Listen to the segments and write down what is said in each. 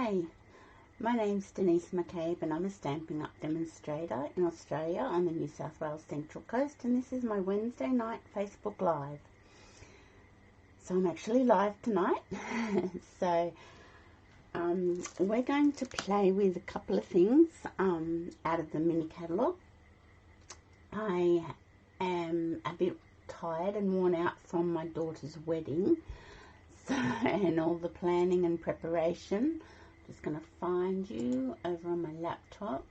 Hi, my name's Denise McCabe and I'm a Stampin' Up! Demonstrator in Australia on the New South Wales Central Coast, and this is my Wednesday night Facebook Live. So I'm actually live tonight. So we're going to play with a couple of things out of the mini catalogue. I am a bit tired and worn out from my daughter's wedding, and all the planning and preparation. Just going to find you over on my laptop,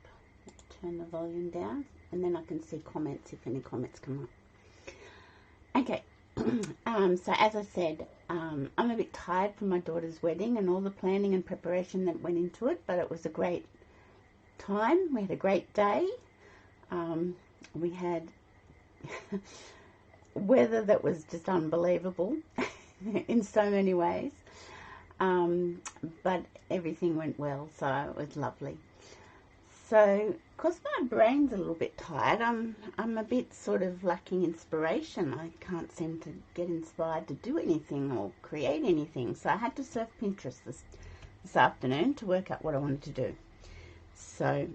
turn the volume down, and then I can see comments if any comments come up. Okay, so as I said, I'm a bit tired from my daughter's wedding and all the planning and preparation that went into it, but it was a great time. We had a great day. We had weather that was just unbelievable in so many ways. But everything went well, so it was lovely. So, because my brain's a little bit tired, I'm a bit sort of lacking inspiration. I can't seem to get inspired to do anything or create anything. So I had to surf Pinterest this afternoon to work out what I wanted to do. So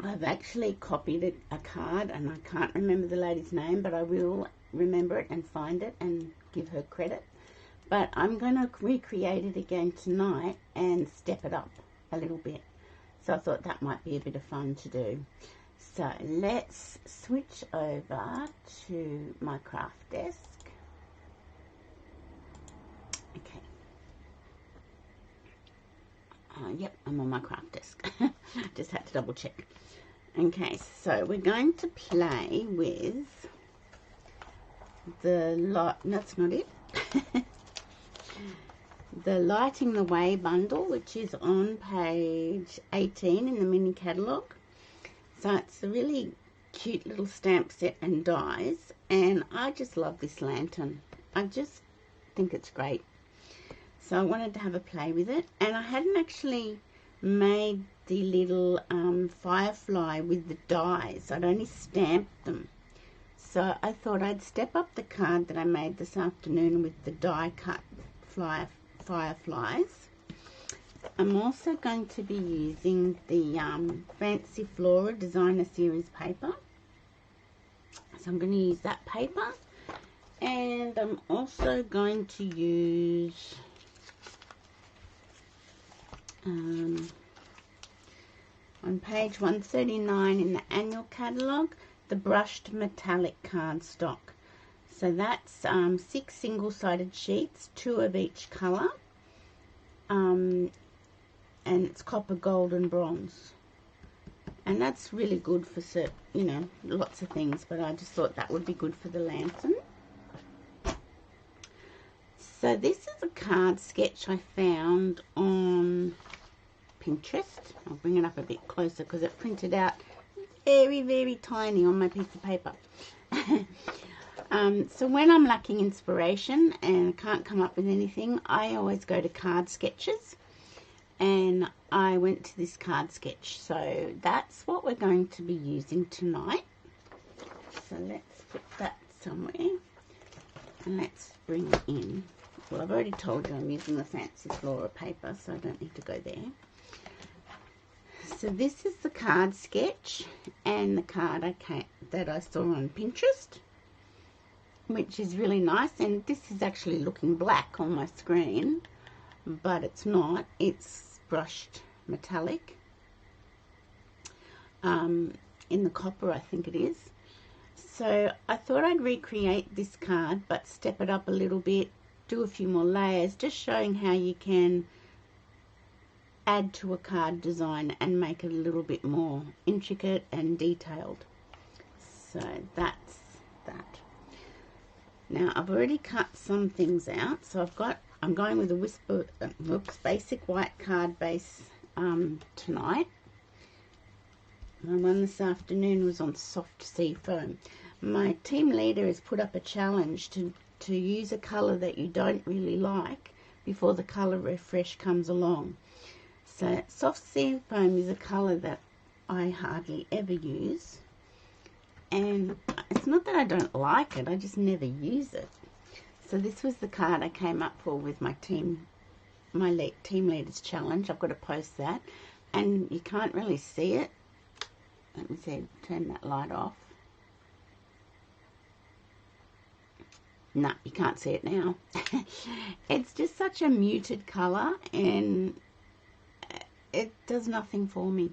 I've actually copied a card, and I can't remember the lady's name, but I will remember it and find it and give her credit. But I'm going to recreate it again tonight and step it up a little bit. So I thought that might be a bit of fun to do. So let's switch over to my craft desk. Okay. Yep, I'm on my craft desk. Just had to double check. Okay, so we're going to play with the light. That's not it. The Lighting the Way bundle, which is on page 18 in the mini catalogue. So it's a really cute little stamp set and dies, and I just love this lantern. I just think it's great. So I wanted to have a play with it, and I hadn't actually made the little firefly with the dies. I'd only stamped them. So I thought I'd step up the card that I made this afternoon with the die cut fireflies. I'm also going to be using the Fancy Flora Designer Series paper. So I'm going to use that paper, and I'm also going to use on page 139 in the annual catalogue, the brushed metallic cardstock. So that's 6 single-sided sheets, 2 of each colour, and it's copper, gold and bronze. And that's really good for, lots of things, but I just thought that would be good for the lantern. So this is a card sketch I found on Pinterest. I'll bring it up a bit closer because it printed out very, very tiny on my piece of paper. So when I'm lacking inspiration and can't come up with anything, I always go to card sketches, and I went to this card sketch. So that's what we're going to be using tonight. So let's put that somewhere, and let's bring it in. Well, I've already told you I'm using the Fancy Flora paper, so I don't need to go there. So this is the card sketch and the card that I saw on Pinterest, which is really nice. And this is actually looking black on my screen, but it's not. It's brushed metallic in the copper, I think it is. So I thought I'd recreate this card, but step it up a little bit, do a few more layers, just showing how you can add to a card design and make it a little bit more intricate and detailed. So that's that. Now I've already cut some things out, so I'm going with a basic white card base tonight. My one this afternoon was on soft sea foam. My team leader has put up a challenge to use a colour that you don't really like before the colour refresh comes along. So soft sea foam is a colour that I hardly ever use, and it's not that I don't like it, I just never use it. So this was the card I came up for with my team my team leaders challenge. I've got to post that, and you can't really see it. Let me see, turn that light off. No, you can't see it now. It's just such a muted colour, and it does nothing for me.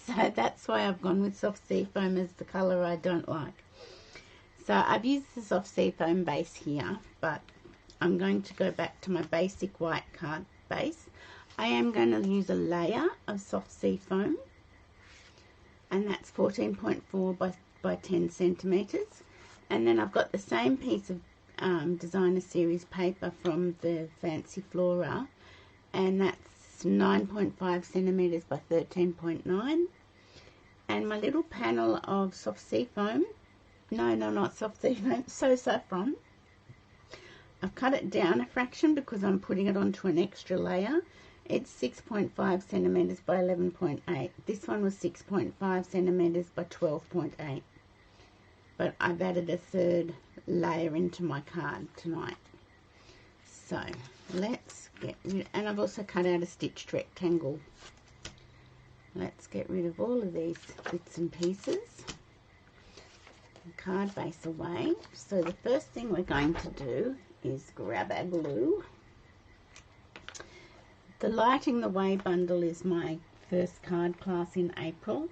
So that's why I've gone with soft seafoam as the colour I don't like. So I've used the soft seafoam base here, but I'm going to go back to my basic white card base. I am going to use a layer of soft seafoam, and that's 14.4 by 10 centimetres. And then I've got the same piece of Designer Series paper from the Fancy Flora, and that's 9.5 centimetres by 13.9. And my little panel of soft seafoam, no, not soft seafoam, so saffron. I've cut it down a fraction because I'm putting it onto an extra layer. It's 6.5 centimetres by 11.8. This one was 6.5 centimetres by 12.8. But I've added a third layer into my card tonight. So let's get rid, and I've also cut out a stitched rectangle. Let's get rid of all of these bits and pieces. The card base away. So the first thing we're going to do is grab our glue. The Lighting the Way bundle is my first card class in April.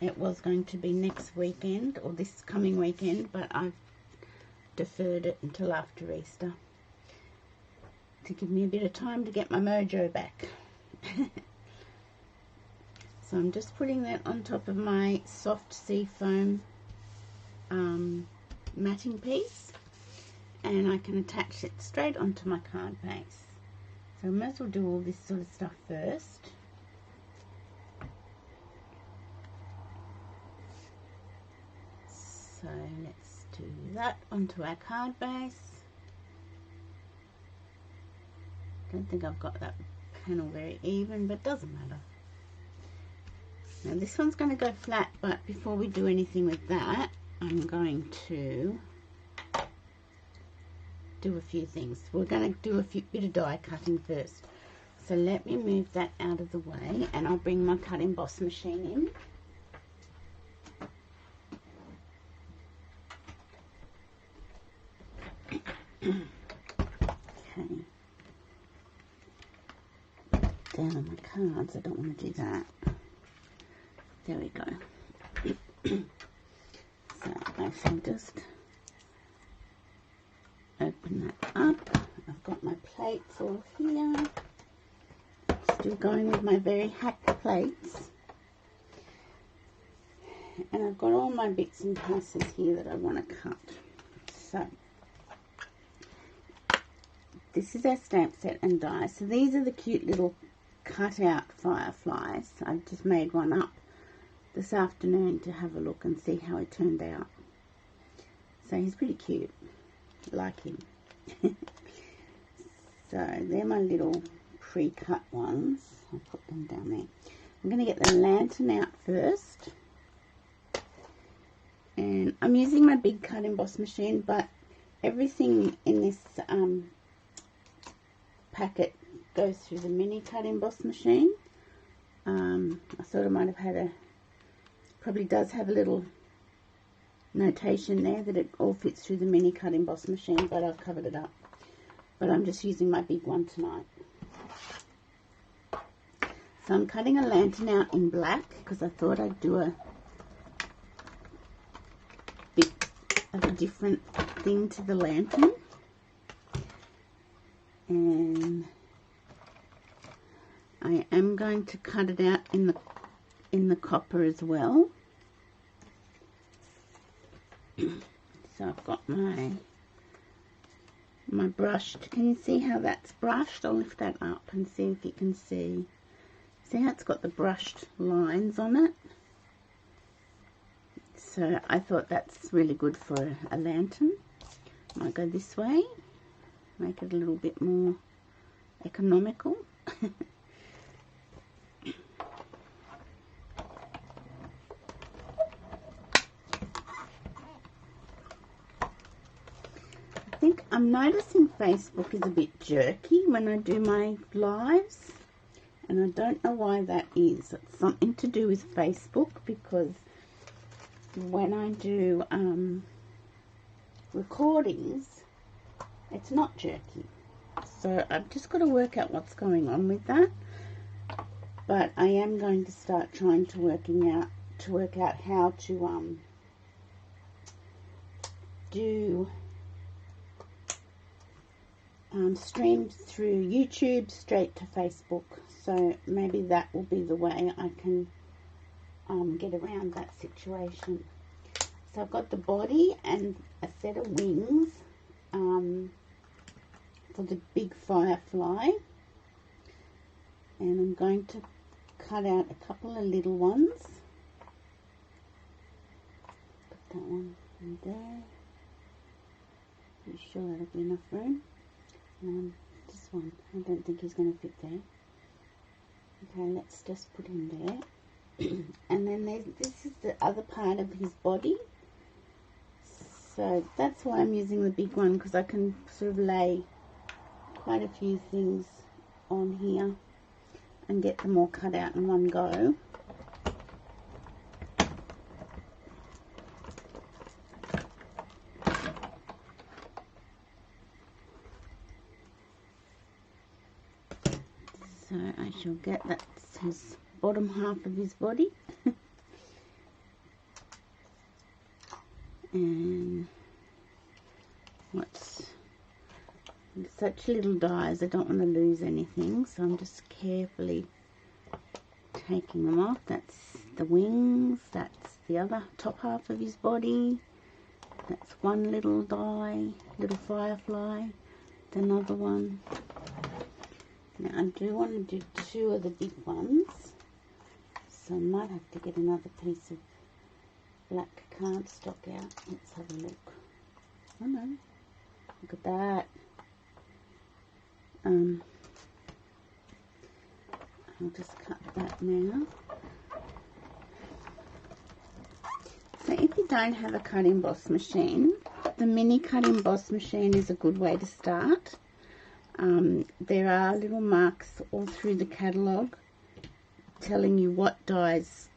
It was going to be next weekend or this coming weekend, but I've deferred it until after Easter to give me a bit of time to get my mojo back. So I'm just putting that on top of my soft seafoam matting piece, and I can attach it straight onto my card base. So I might as well do all this sort of stuff first. So let's do that onto our card base. Don't think I've got that panel very even, but doesn't matter. Now this one's going to go flat, but before we do anything with that, I'm going to do a few things. We're going to do a bit of die cutting first. So let me move that out of the way, and I'll bring my cut emboss machine in. Okay. Down on my cards, I don't want to do that. There we go. So I shall just open that up. I've got my plates all here. Still going with my very hacked plates. And I've got all my bits and pieces here that I want to cut. So this is our stamp set and die. So these are the cute little cut out fireflies. I've just made one up this afternoon to have a look and see how it turned out. So he's pretty cute. I like him. So they're my little pre-cut ones. I'll put them down there. I'm going to get the lantern out first. And I'm using my big cut emboss machine, but everything in this packet goes through the mini cut emboss machine. I thought I might have had probably does have a little notation there that it all fits through the mini cut emboss machine, but I've covered it up. But I'm just using my big one tonight. So I'm cutting a lantern out in black because I thought I'd do a bit of a different thing to the lantern. And I am going to cut it out in the copper as well. So I've got my brushed. Can you see how that's brushed? I'll lift that up and see if you can see. See how it's got the brushed lines on it? So I thought that's really good for a lantern. Might go this way, make it a little bit more economical. I think I'm noticing Facebook is a bit jerky when I do my lives, and I don't know why that is. It's something to do with Facebook, because when I do recordings, it's not jerky. So I've just got to work out what's going on with that. But I am going to start trying to work out how to do streams through YouTube straight to Facebook. So maybe that will be the way I can get around that situation. So I've got the body and a set of wings for the big firefly, and I'm going to cut out a couple of little ones. Put that one in there. I'm sure that'll be enough room. This one, I don't think he's going to fit there. Okay, let's just put him there. And then this is the other part of his body. So that's why I'm using the big one, because I can sort of lay quite a few things on here and get them all cut out in one go. So I shall get, that's his bottom half of his body. And what's such little dies, I don't want to lose anything, so I'm just carefully taking them off. That's the wings, that's the other top half of his body, that's one little die, little firefly, another one. Now I do want to do two of the big ones, so I might have to get another piece of black cardstock out. Let's have a look. Oh no, look at that. I'll just cut that now. So if you don't have a cut emboss machine, the mini cut emboss machine is a good way to start. There are little marks all through the catalogue telling you what dies,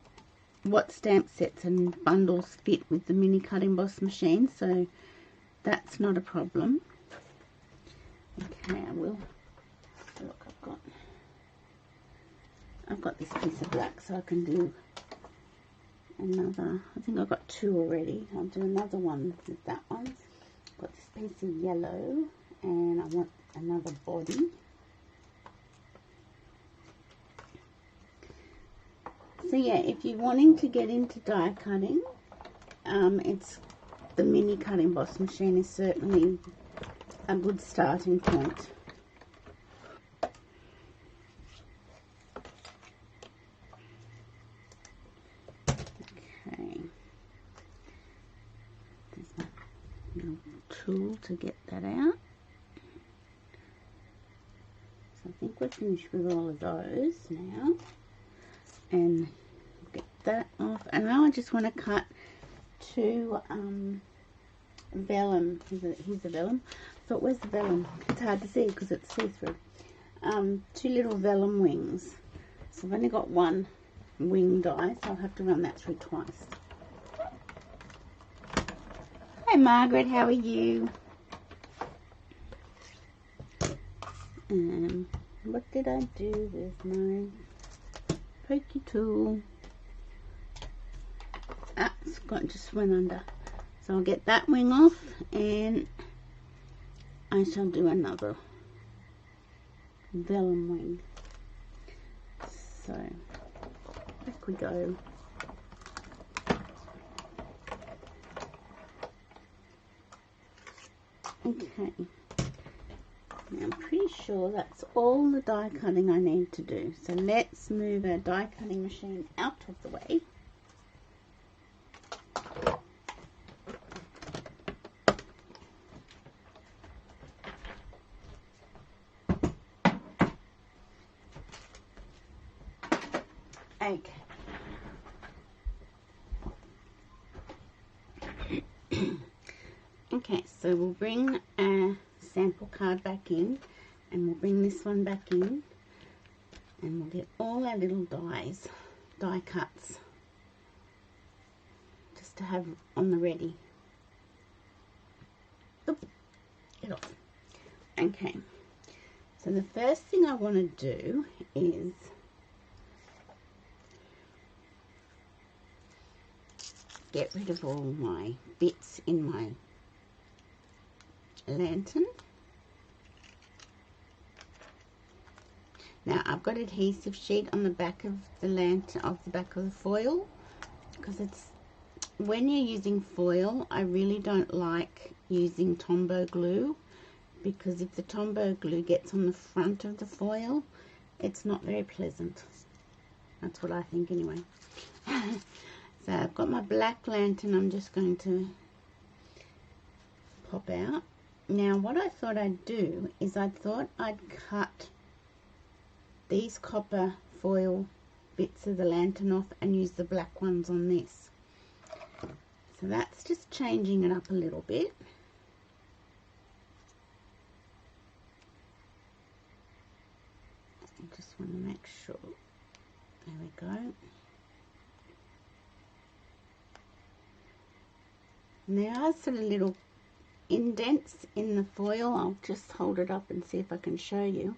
what stamp sets and bundles fit with the mini cut emboss machine, so that's not a problem. Okay, I will look, I've got this piece of black, so I can do another. I think I've got two already. I'll do another one with that one. I've got this piece of yellow, and I want another body. So yeah, if you're wanting to get into die cutting, it's the mini cut emboss machine is certainly a good starting point. Okay, there's my little tool to get that out. So I think we're finished with all of those now, and get that off. And now I just want to cut two vellum. Here's the vellum. But where's the vellum? It's hard to see because it's see-through. Two little vellum wings. So I've only got one wing die, so I'll have to run that through twice. Hi Margaret, how are you? What did I do with my pokey tool? Ah, it's got, just went under. So I'll get that wing off, and I shall do another vellum wing. So back we go. Okay, now I'm pretty sure that's all the die cutting I need to do. So let's move our die cutting machine out of the way. Okay. Okay, so we'll bring our sample card back in, and we'll bring this one back in, and we'll get all our little die cuts, just to have on the ready. Oop, get off. Okay, so the first thing I want to do is get rid of all my bits in my lantern. Now I've got adhesive sheet on the back of the lantern, the back of the foil, because it's, when you're using foil, I really don't like using Tombow glue, because if the Tombow glue gets on the front of the foil, it's not very pleasant. That's what I think anyway. So I've got my black lantern I'm just going to pop out. Now what I thought I'd do is I thought I'd cut these copper foil bits of the lantern off and use the black ones on this. So that's just changing it up a little bit. I just want to make sure. There we go. Now sort of little indents in the foil. I'll just hold it up and see if I can show you.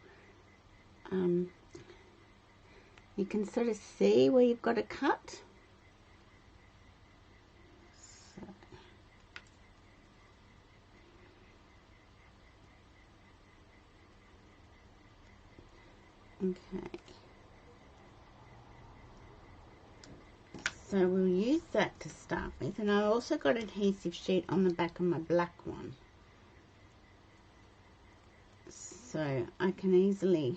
You can sort of see where you've got to cut. So. Okay. So we'll use that to start with, and I've also got adhesive sheet on the back of my black one, so I can easily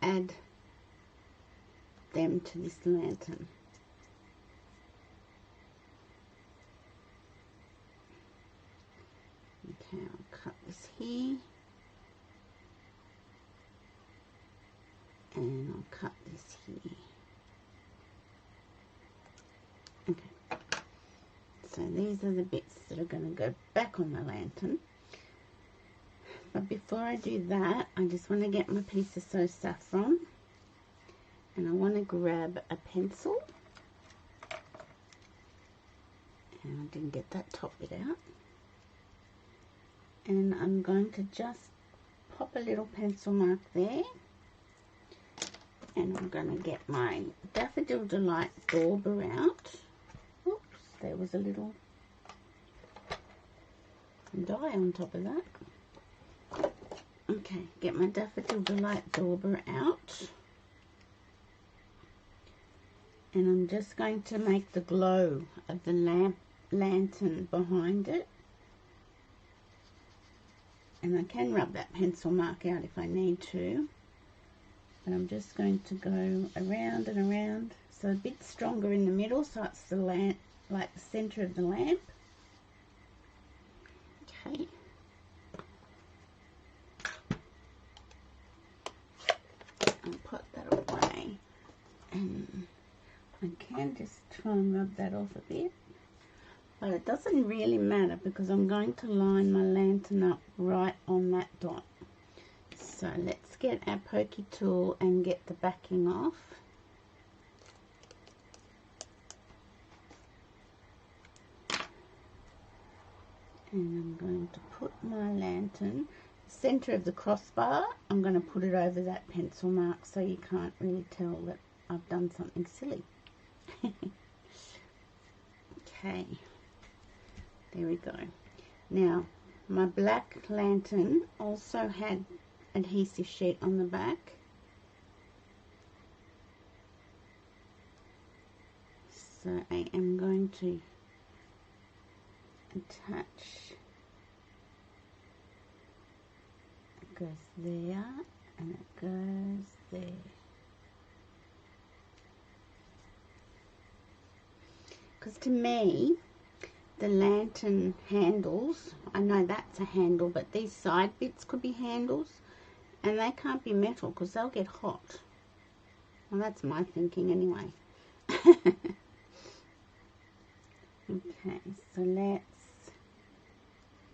add them to this lantern. Okay, I'll cut this here, and I'll cut this here. Okay, so these are the bits that are going to go back on the lantern. But before I do that, I just want to get my piece of So Saffron, and I want to grab a pencil, and I didn't get that top bit out, and I'm going to just pop a little pencil mark there, and I'm going to get my Daffodil Delight dauber out. Oops, there was a little dye on top of that. Okay, get my Daffodil Delight dauber out, and I'm just going to make the glow of the lantern behind it, and I can rub that pencil mark out if I need to, but I'm just going to go around and around, so a bit stronger in the middle, so it's the lamp, like the center of the lamp. Okay. I'll put that away, and I can just try and rub that off a bit, but it doesn't really matter because I'm going to line my lantern up right on that dot. So let's get our pokey tool and get the backing off. And I'm going to put my lantern, center of the crossbar, I'm going to put it over that pencil mark so you can't really tell that I've done something silly. Okay, there we go. Now my black lantern also had adhesive sheet on the back, so I am going to attach. It goes there and it goes there. Because to me, the lantern handles, I know that's a handle, but these side bits could be handles, and they can't be metal because they'll get hot. Well, that's my thinking anyway. Okay, so let's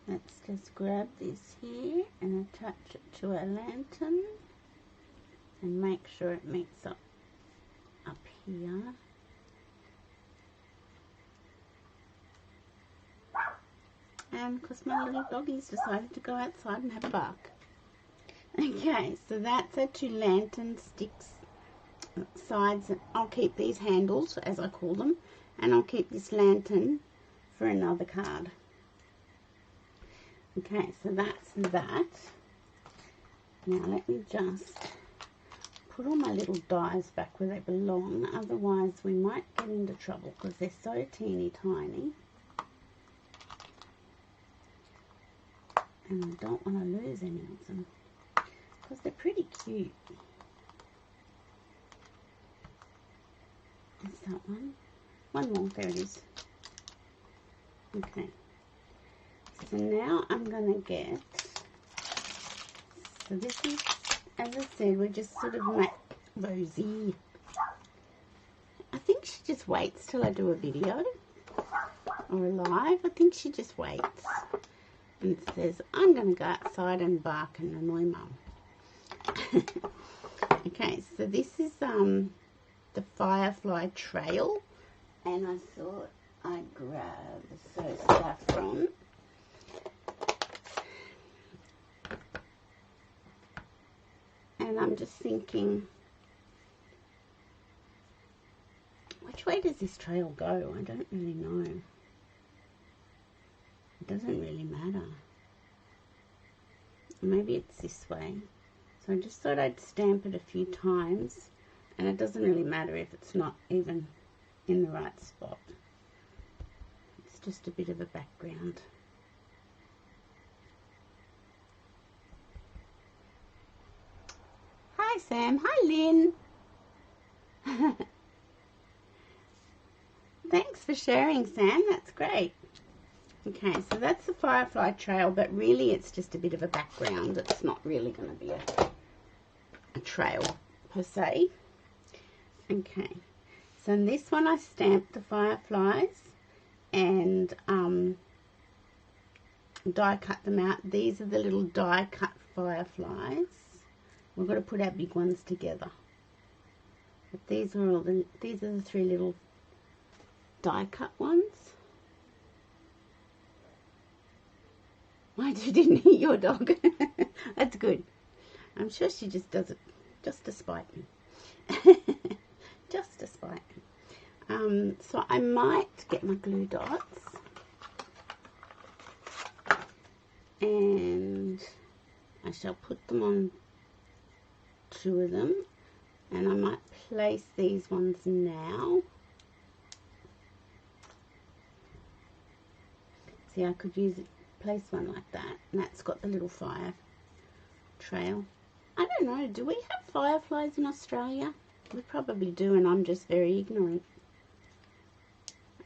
let's just grab this here and attach it to our lantern and make sure it meets up here. And because my little doggies decided to go outside and have a bark. Okay, so that's our two lantern sticks sides. I'll keep these handles, as I call them, and I'll keep this lantern for another card. Okay, so that's that. Now let me just put all my little dies back where they belong, otherwise we might get into trouble because they're so teeny tiny. And I don't want to lose any of them because they're pretty cute. Is that one? One more, there it is. Okay. So now I'm going to get, so this is, as I said, we just sort of make Rosie. I think she just waits till I do a video or a live. I think she just waits and says, I'm going to go outside and bark and annoy Mum. Okay, so this is the Firefly Trail, and I thought I'd grab the saffron. And I'm just thinking, which way does this trail go? I don't really know. It doesn't really matter. Maybe it's this way. So I just thought I'd stamp it a few times, and it doesn't really matter if it's not even in the right spot. It's just a bit of a background. Hi Sam, hi Lynn. Thanks for sharing, Sam, that's great. Okay, so that's the Firefly Trail, but really it's just a bit of a background. It's not really going to be a trail per se. Okay, so in this one I stamped the fireflies and die cut them out. These are the little die cut fireflies. We've got to put our big ones together. But these are the three little die cut ones. I didn't hit your dog. That's good. I'm sure she just does it just to spite me. Just to spite me. So I might get my glue dots and I shall put them on two of them, and I might place these ones now. See, I could place one like that, and that's got the little fire trail. I don't know, do we have fireflies in Australia? We probably do, and I'm just very ignorant.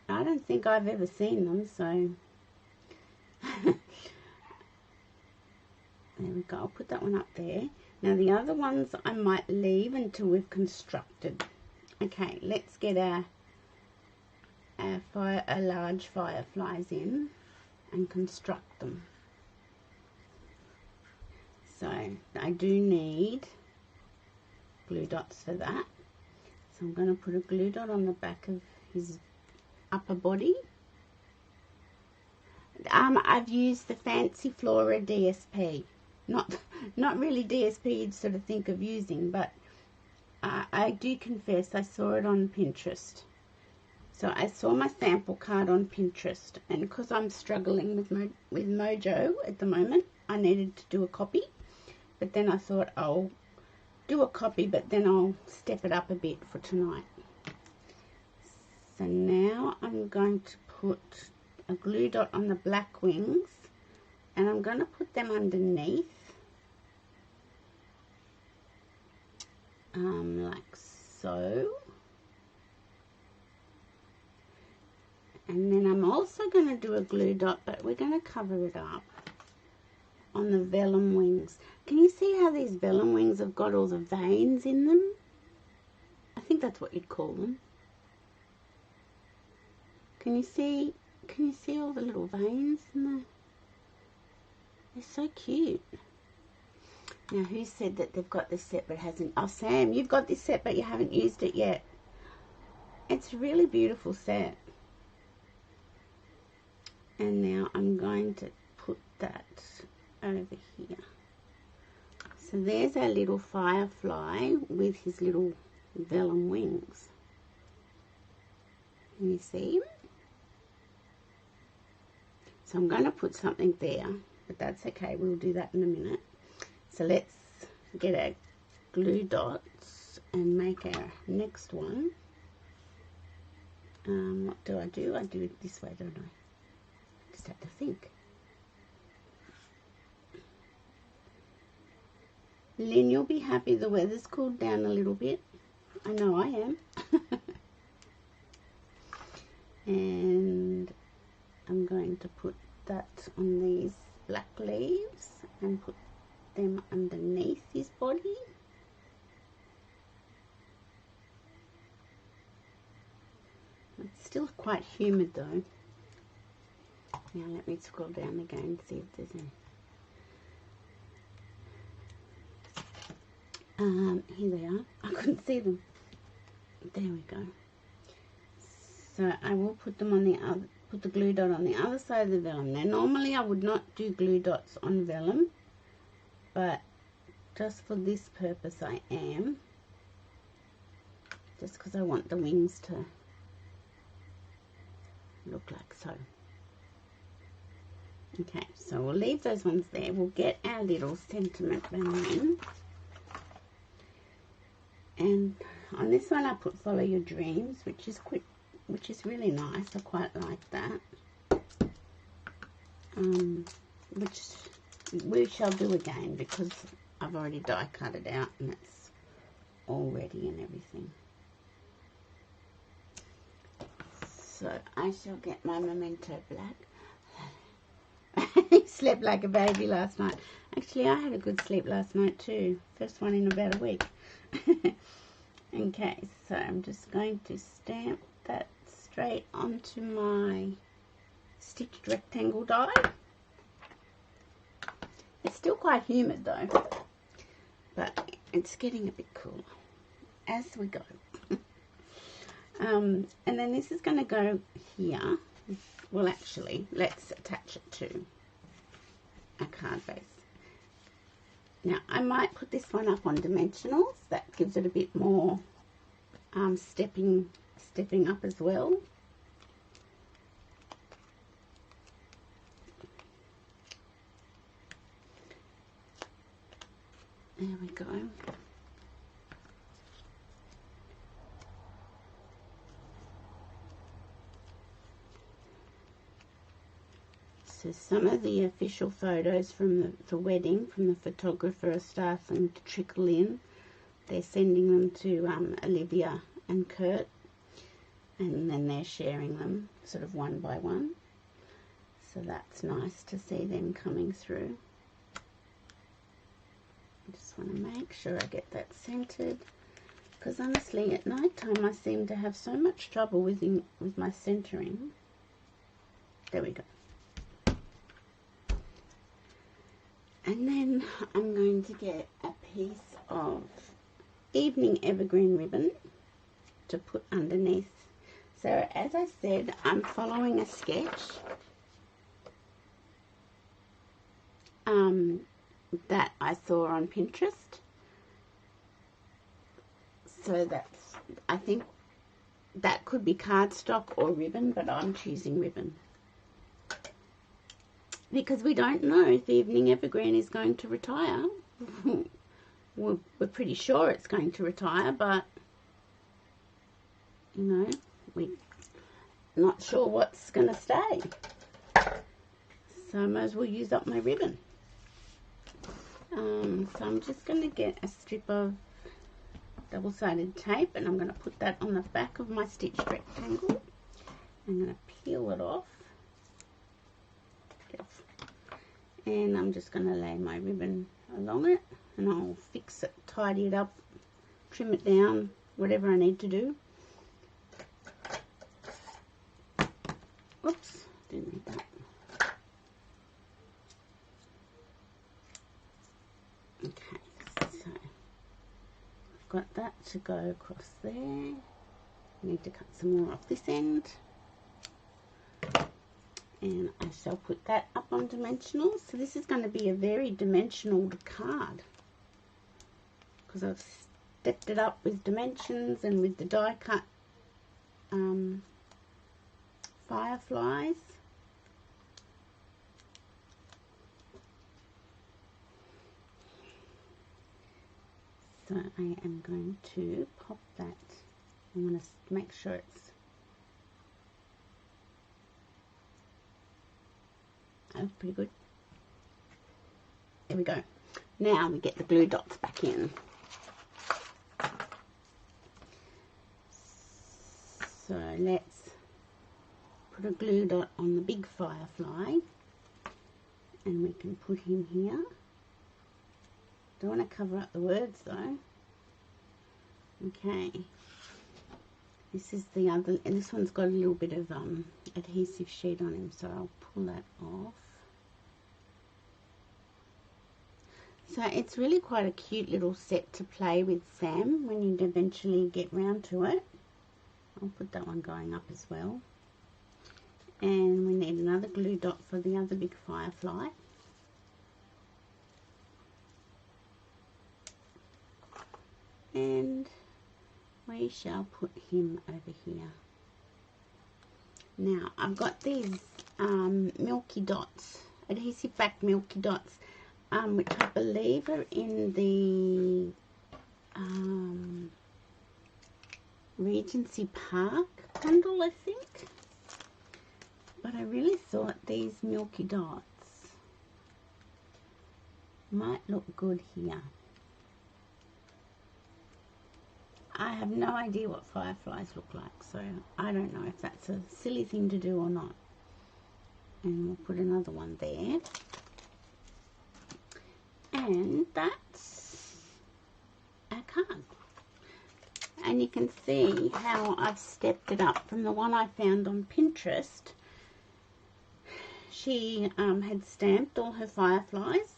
I don't think I've ever seen them, so there we go. I'll put that one up there. Now the other ones I might leave until we've constructed. Okay, let's get our large fireflies in and construct them. So I do need glue dots for that. So I'm going to put a glue dot on the back of his upper body. I've used the Fancy Flora DSP. Not really DSP you'd sort of think of using, but I do confess I saw it on Pinterest. So I saw my sample card on Pinterest, and because I'm struggling with Mojo at the moment, I needed to do a copy. But then I thought I'll do a copy, but then I'll step it up a bit for tonight. So now I'm going to put a glue dot on the black wings, and I'm going to put them underneath, like so. And then I'm also going to do a glue dot, but we're going to cover it up on the vellum wings. Can you see how these vellum wings have got all the veins in them? I think that's what you'd call them. Can you see all the little veins in there? They're so cute. Now, who said that they've got this set but hasn't? Oh, Sam, you've got this set but you haven't used it yet. It's a really beautiful set. And now I'm going to put that over here. So there's our little firefly with his little vellum wings. Can you see him? So I'm going to put something there, but that's okay. We'll do that in a minute. So let's get our glue dots and make our next one. What do? I do it this way, don't I? Just have to think. Lynn, you'll be happy the weather's cooled down a little bit. I know I am. And I'm going to put that on these black leaves and put them underneath his body. It's still quite humid though. Now let me scroll down again and see if there's any. Here they are. I couldn't see them. There we go. So I will put them on the other, put the glue dot on the other side of the vellum. Now normally I would not do glue dots on vellum, but just for this purpose I am. Just because I want the wings to look like so. Okay, so we'll leave those ones there. We'll get our little sentiment vellum in. And on this one I put Follow Your Dreams, which is quick, which is really nice. I quite like that. Which we shall do again because I've already die cut it out and it's all ready and everything. So I shall get my Memento Black. He slept like a baby last night. Actually, I had a good sleep last night too. First one in about a week. Okay, so I'm just going to stamp that straight onto my stitched rectangle die. It's still quite humid though, but it's getting a bit cooler as we go. And then this is going to go here. Well, actually, let's attach it to a card base. Now, I might put this one up on dimensionals. That gives it a bit more stepping up as well. There we go. So some of the official photos from the wedding from the photographer are starting to trickle in. They're sending them to Olivia and Kurt, and then they're sharing them sort of one by one. So that's nice to see them coming through. I just want to make sure I get that centered, because honestly at night time I seem to have so much trouble with my centering. There we go. And then I'm going to get a piece of evening evergreen ribbon to put underneath. So as I said, I'm following a sketch that I saw on Pinterest. So that's, I think that could be cardstock or ribbon, but I'm choosing ribbon. Because we don't know if evening evergreen is going to retire. We're pretty sure it's going to retire, but you know, we're not sure what's going to stay. So I might as well use up my ribbon. So I'm just going to get a strip of double-sided tape, and I'm going to put that on the back of my stitched rectangle. I'm going to peel it off. And I'm just going to lay my ribbon along it, and I'll fix it, tidy it up, trim it down, whatever I need to do. Oops, didn't need that. to go across there. I need to cut some more off this end. And I shall put that up on dimensional. So this is going to be a very dimensional card, because I've stepped it up with dimensions and with the die cut fireflies. So I am going to pop that. I want to make sure it's pretty good. There we go. Now we get the glue dots back in. So let's put a glue dot on the big firefly, and we can put him here. Don't want to cover up the words though. Okay. This is the other, and this one's got a little bit of adhesive sheet on him, so I'll pull that off. So it's really quite a cute little set to play with Sam when you eventually get round to it. I'll put that one going up as well. And we need another glue dot for the other big firefly. And we shall put him over here. Now I've got these milky dots, adhesive back milky dots, which I believe are in the Regency Park bundle, I think. But I really thought these milky dots might look good here. I have no idea what fireflies look like, so I don't know if that's a silly thing to do or not. And we'll put another one there. And that's our card. And you can see how I've stepped it up from the one I found on Pinterest. She had stamped all her fireflies,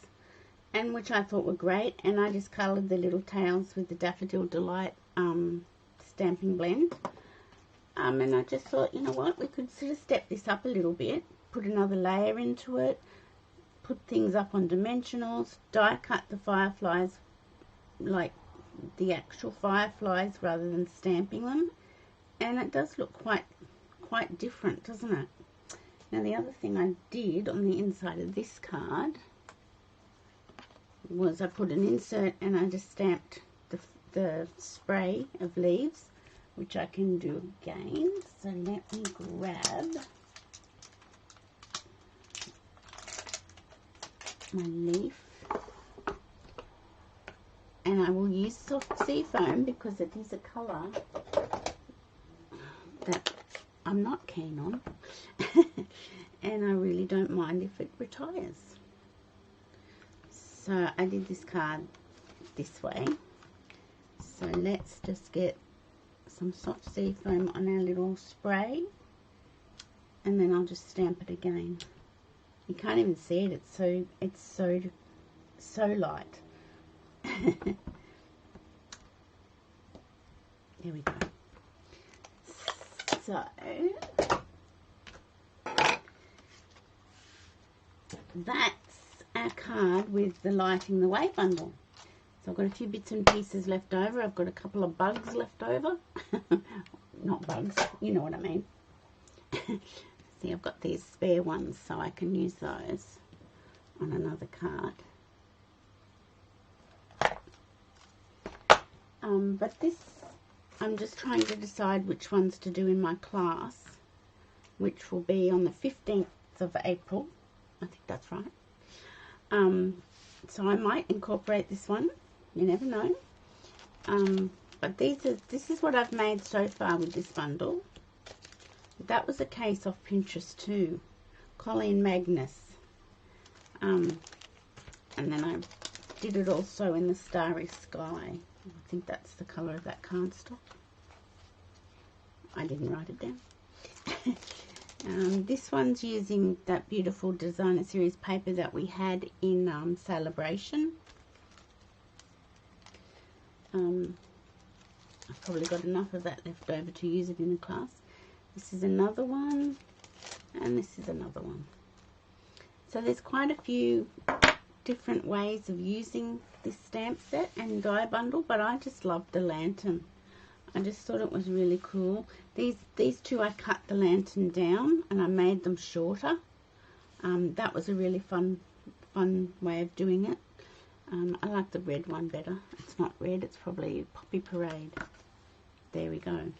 and which I thought were great, and I just coloured the little tails with the Daffodil Delight stamping blend. And I just thought, you know what, we could sort of step this up a little bit, put another layer into it, put things up on dimensionals, die cut the fireflies like the actual fireflies rather than stamping them, and it does look quite different, doesn't it? Now the other thing I did on the inside of this card was I put an insert and I just stamped the spray of leaves, which I can do again. So let me grab my leaf, and I will use soft sea foam because it is a colour that I'm not keen on and I really don't mind if it retires. So I did this card this way. So let's just get some soft sea foam on our little spray, and then I'll just stamp it again. You can't even see it. It's so light. There we go. So that's our card with the Lighting the Way bundle. So I've got a few bits and pieces left over. I've got a couple of bugs left over. Not bugs, you know what I mean. See, I've got these spare ones, so I can use those on another card. But this, I'm just trying to decide which ones to do in my class, which will be on the 15th of April. I think that's right. So I might incorporate this one. You never know. But this is what I've made so far with this bundle. That was a case off Pinterest too. Colleen Magnus. And then I did it also in the Starry Sky. I think that's the colour of that cardstock. I didn't write it down. This one's using that beautiful designer series paper that we had in Celebration. I've probably got enough of that left over to use it in a class. This is another one, and this is another one. So there's quite a few different ways of using this stamp set and die bundle, but I just loved the lantern. I just thought it was really cool. These two, I cut the lantern down and I made them shorter. That was a really fun way of doing it. I like the red one better. It's not red, it's probably Poppy Parade. There we go.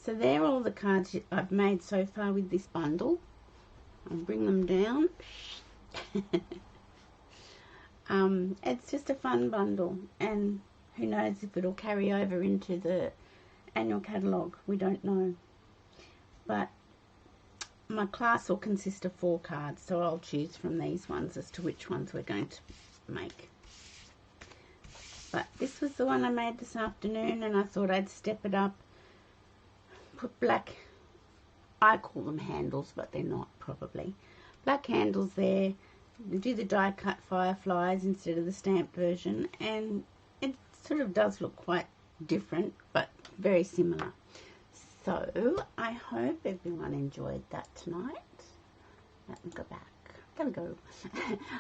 So they're all the cards I've made so far with this bundle. I'll bring them down. It's just a fun bundle, and who knows if it'll carry over into the annual catalogue. We don't know. But my class will consist of 4 cards, so I'll choose from these ones as to which ones we're going to make. But this was the one I made this afternoon, and I thought I'd step it up. Put black, I call them handles, but they're not probably. Black handles there. Do the die cut fireflies instead of the stamped version, and it sort of does look quite different, but very similar. So I hope everyone enjoyed that tonight. Let me go back. Gotta go.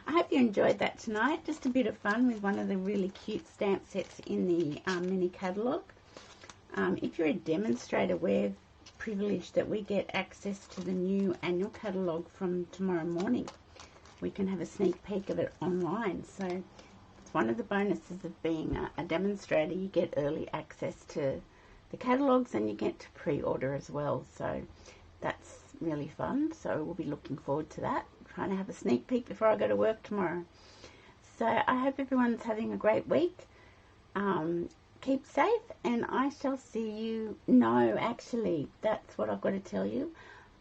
I hope you enjoyed that tonight. Just a bit of fun with one of the really cute stamp sets in the mini catalogue. If you're a demonstrator, we're privileged that we get access to the new annual catalogue from tomorrow morning. We can have a sneak peek of it online. So it's one of the bonuses of being a demonstrator. You get early access to the catalogues and you get to pre-order as well. So that's really fun. So we'll be looking forward to that. Trying to have a sneak peek before I go to work tomorrow. So I hope everyone's having a great week. Keep safe, and I shall see you. No, actually, that's what I've got to tell you.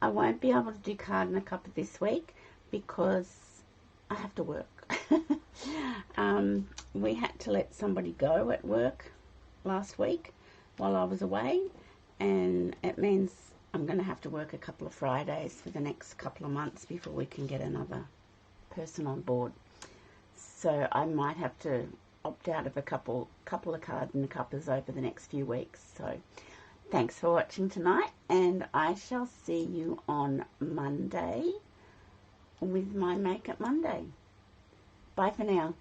I won't be able to do card and a cuppa this week because I have to work. We had to let somebody go at work last week while I was away, and it means I'm going to have to work a couple of Fridays for the next couple of months before we can get another person on board. So I might have to opt out of a couple of cards and cuppas over the next few weeks. So thanks for watching tonight, and I shall see you on Monday with my Make It Monday. Bye for now.